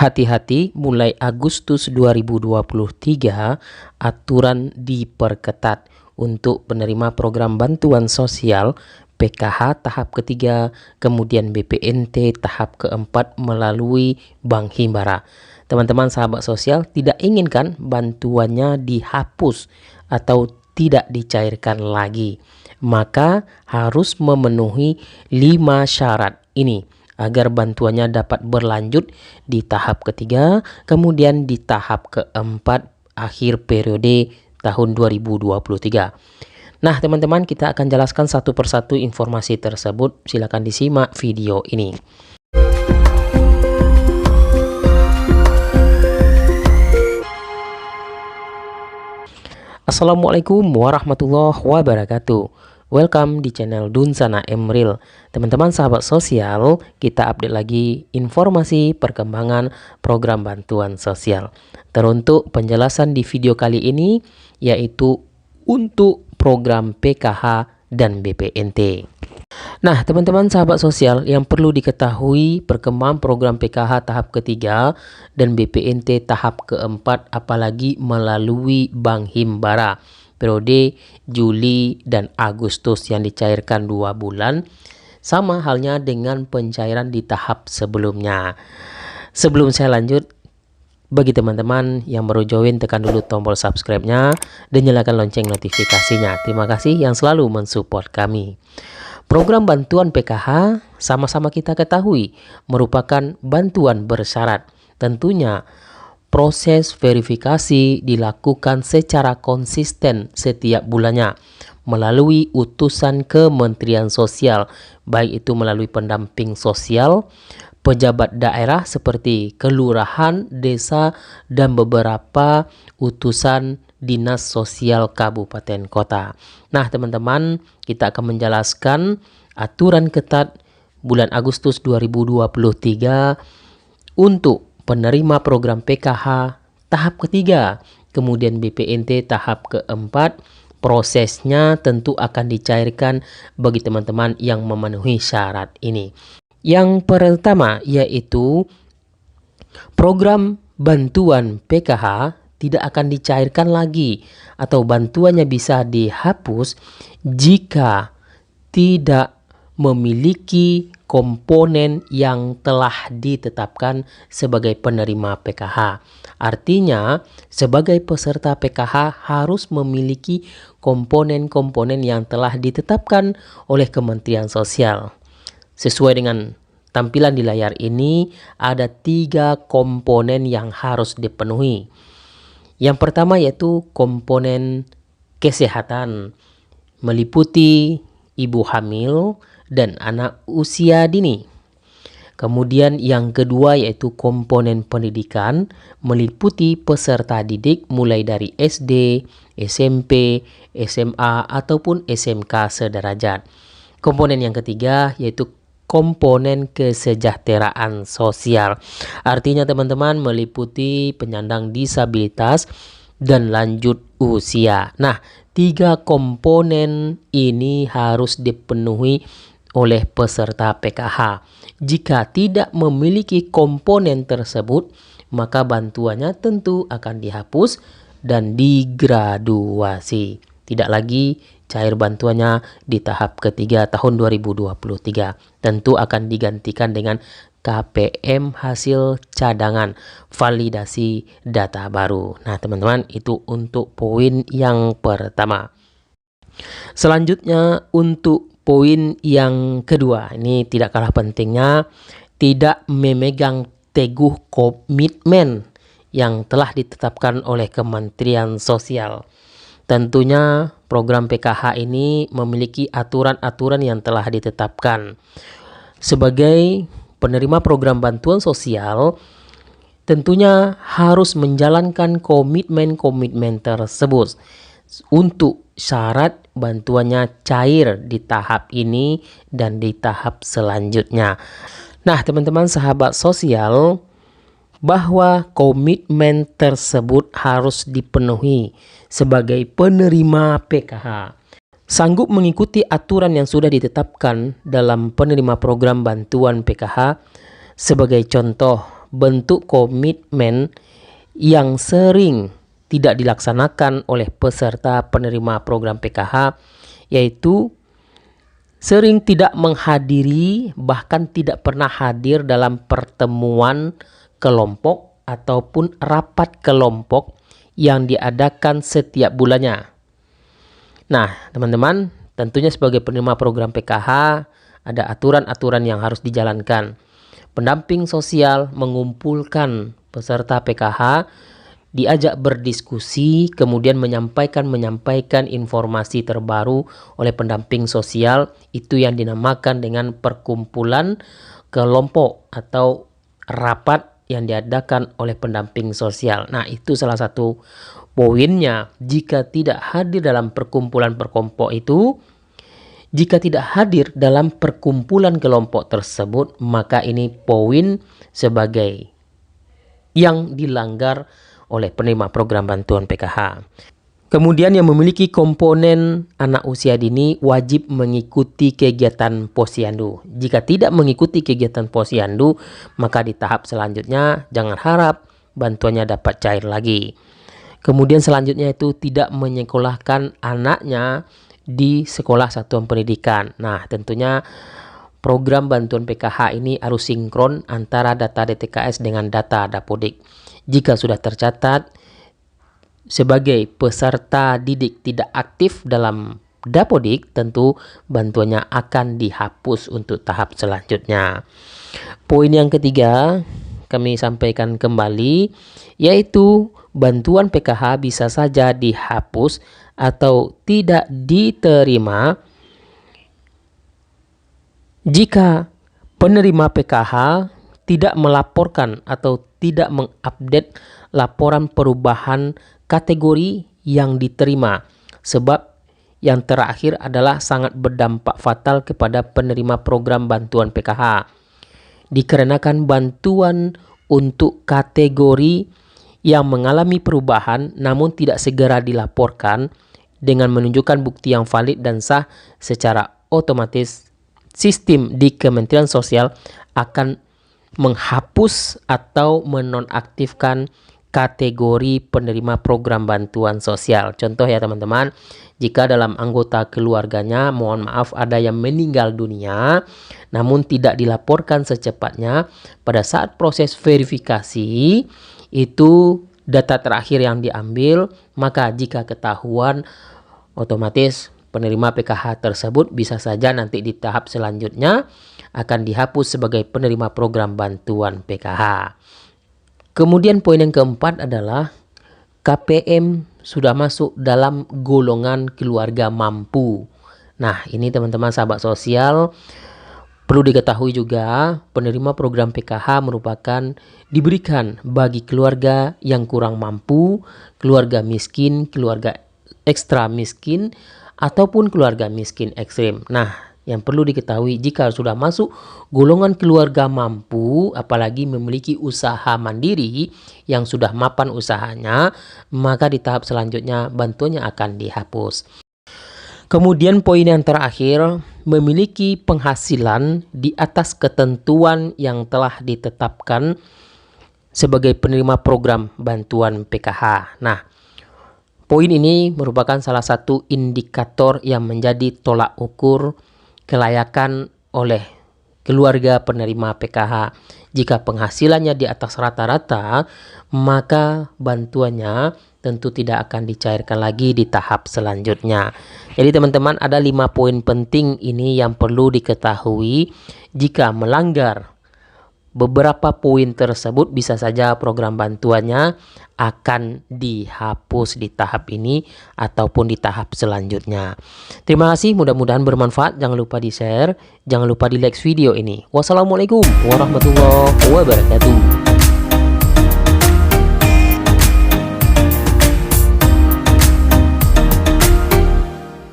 Hati-hati, mulai Agustus 2023, aturan diperketat untuk penerima program bantuan sosial PKH tahap ketiga, kemudian BPNT tahap keempat melalui Bank Himbara. Teman-teman sahabat sosial tidak inginkan bantuannya dihapus atau tidak dicairkan lagi, maka harus memenuhi 5 syarat ini agar bantuannya dapat berlanjut di tahap ketiga, kemudian di tahap keempat akhir periode tahun 2023. Nah, teman-teman, kita akan jelaskan satu persatu informasi tersebut. Silakan disimak video ini. Assalamualaikum warahmatullahi wabarakatuh. Welcome di channel Dunsana Emril. Teman-teman sahabat sosial, kita update lagi informasi perkembangan program bantuan sosial. Teruntuk penjelasan di video kali ini yaitu untuk program PKH dan BPNT. Nah, teman-teman sahabat sosial, yang perlu diketahui perkembangan program PKH tahap ketiga dan BPNT tahap keempat apalagi melalui Bank Himbara periode Juli dan Agustus yang dicairkan 2 bulan, sama halnya dengan pencairan di tahap sebelumnya. Sebelum saya lanjut, bagi teman-teman yang baru join, tekan dulu tombol subscribe-nya dan nyalakan lonceng notifikasinya. Terima kasih yang selalu mensupport kami. Program bantuan PKH sama-sama kita ketahui merupakan bantuan bersyarat. Tentunya proses verifikasi dilakukan secara konsisten setiap bulannya melalui utusan Kementerian Sosial, baik itu melalui pendamping sosial, pejabat daerah seperti kelurahan, desa, dan beberapa utusan dinas sosial kabupaten kota. Nah, teman-teman, kita akan menjelaskan aturan ketat bulan Agustus 2023 untuk penerima program PKH tahap ketiga, kemudian BPNT tahap keempat. Prosesnya tentu akan dicairkan bagi teman-teman yang memenuhi syarat ini. Yang pertama yaitu program bantuan PKH tidak akan dicairkan lagi atau bantuannya bisa dihapus jika tidak memiliki komponen yang telah ditetapkan sebagai penerima PKH. Artinya, sebagai peserta PKH harus memiliki komponen-komponen yang telah ditetapkan oleh Kementerian Sosial. Sesuai dengan tampilan di layar ini, ada 3 komponen yang harus dipenuhi. Yang pertama yaitu komponen kesehatan, meliputi ibu hamil dan anak usia dini. Kemudian yang kedua yaitu komponen pendidikan, meliputi peserta didik mulai dari SD, SMP, SMA, ataupun SMK sederajat. Komponen yang ketiga yaitu komponen kesejahteraan sosial. Artinya teman-teman meliputi penyandang disabilitas dan lanjut usia. Nah, 3 komponen ini harus dipenuhi oleh peserta PKH. Jika tidak memiliki komponen tersebut, maka bantuannya tentu akan dihapus dan digraduasi. Tidak lagi cair bantuannya di tahap ketiga tahun 2023. Tentu akan digantikan dengan KPM hasil cadangan, validasi data baru. Nah, teman-teman, itu untuk poin yang pertama. Selanjutnya untuk poin yang kedua, ini tidak kalah pentingnya, tidak memegang teguh komitmen yang telah ditetapkan oleh Kementerian Sosial. Tentunya program PKH ini memiliki aturan-aturan yang telah ditetapkan. Sebagai penerima program bantuan sosial, tentunya harus menjalankan komitmen-komitmen tersebut untuk syarat bantuannya cair di tahap ini dan di tahap selanjutnya. Nah, teman-teman sahabat sosial, bahwa komitmen tersebut harus dipenuhi sebagai penerima PKH. Sanggup mengikuti aturan yang sudah ditetapkan dalam penerima program bantuan PKH. Sebagai contoh, bentuk komitmen yang sering tidak dilaksanakan oleh peserta penerima program PKH, yaitu sering tidak menghadiri, bahkan tidak pernah hadir dalam pertemuan kelompok ataupun rapat kelompok yang diadakan setiap bulannya. Nah, teman-teman, tentunya sebagai penerima program PKH ada aturan-aturan yang harus dijalankan. Pendamping sosial mengumpulkan peserta PKH, diajak berdiskusi, kemudian menyampaikan informasi terbaru oleh pendamping sosial. Itu yang dinamakan dengan perkumpulan kelompok atau rapat yang diadakan oleh pendamping sosial. Nah, itu salah satu poinnya. Jika tidak hadir dalam perkumpulan kelompok itu, jika tidak hadir dalam perkumpulan kelompok tersebut, maka ini poin sebagai yang dilanggar oleh penerima program bantuan PKH. Kemudian yang memiliki komponen anak usia dini wajib mengikuti kegiatan posyandu. Jika tidak mengikuti kegiatan posyandu, maka di tahap selanjutnya jangan harap bantuannya dapat cair lagi. Kemudian selanjutnya itu tidak menyekolahkan anaknya di sekolah satuan pendidikan. Nah, tentunya program bantuan PKH ini harus sinkron antara data DTKS dengan data Dapodik. Jika sudah tercatat sebagai peserta didik tidak aktif dalam Dapodik, tentu bantuannya akan dihapus untuk tahap selanjutnya. Poin yang ketiga kami sampaikan kembali, yaitu bantuan PKH bisa saja dihapus atau tidak diterima jika penerima PKH tidak melaporkan atau tidak mengupdate laporan perubahan kategori yang diterima, sebab yang terakhir adalah sangat berdampak fatal kepada penerima program bantuan PKH. Dikarenakan bantuan untuk kategori yang mengalami perubahan namun tidak segera dilaporkan dengan menunjukkan bukti yang valid dan sah, secara otomatis sistem di Kementerian Sosial akan menghapus atau menonaktifkan kategori penerima program bantuan sosial. Contoh ya teman-teman, jika dalam anggota keluarganya, mohon maaf, ada yang meninggal dunia namun tidak dilaporkan secepatnya, pada saat proses verifikasi itu data terakhir yang diambil, maka jika ketahuan, otomatis penerima PKH tersebut bisa saja nanti di tahap selanjutnya akan dihapus sebagai penerima program bantuan PKH. Kemudian poin yang keempat adalah KPM sudah masuk dalam golongan keluarga mampu. Nah, ini teman-teman sahabat sosial, perlu diketahui juga penerima program PKH merupakan diberikan bagi keluarga yang kurang mampu, keluarga miskin, keluarga ekstra miskin, ataupun keluarga miskin ekstrim. Nah, yang perlu diketahui, jika sudah masuk golongan keluarga mampu, apalagi memiliki usaha mandiri yang sudah mapan usahanya, maka di tahap selanjutnya bantuannya akan dihapus. Kemudian poin yang terakhir, memiliki penghasilan di atas ketentuan yang telah ditetapkan sebagai penerima program bantuan PKH. Nah, poin ini merupakan salah satu indikator yang menjadi tolak ukur kelayakan oleh keluarga penerima PKH. Jika penghasilannya di atas rata-rata, maka bantuannya tentu tidak akan dicairkan lagi di tahap selanjutnya. Jadi teman-teman, ada 5 poin penting ini yang perlu diketahui. Jika melanggar beberapa poin tersebut, bisa saja program bantuannya akan dihapus di tahap ini ataupun di tahap selanjutnya. Terima kasih, mudah-mudahan bermanfaat. Jangan lupa di-share, jangan lupa di-like video ini. Wassalamualaikum warahmatullahi wabarakatuh.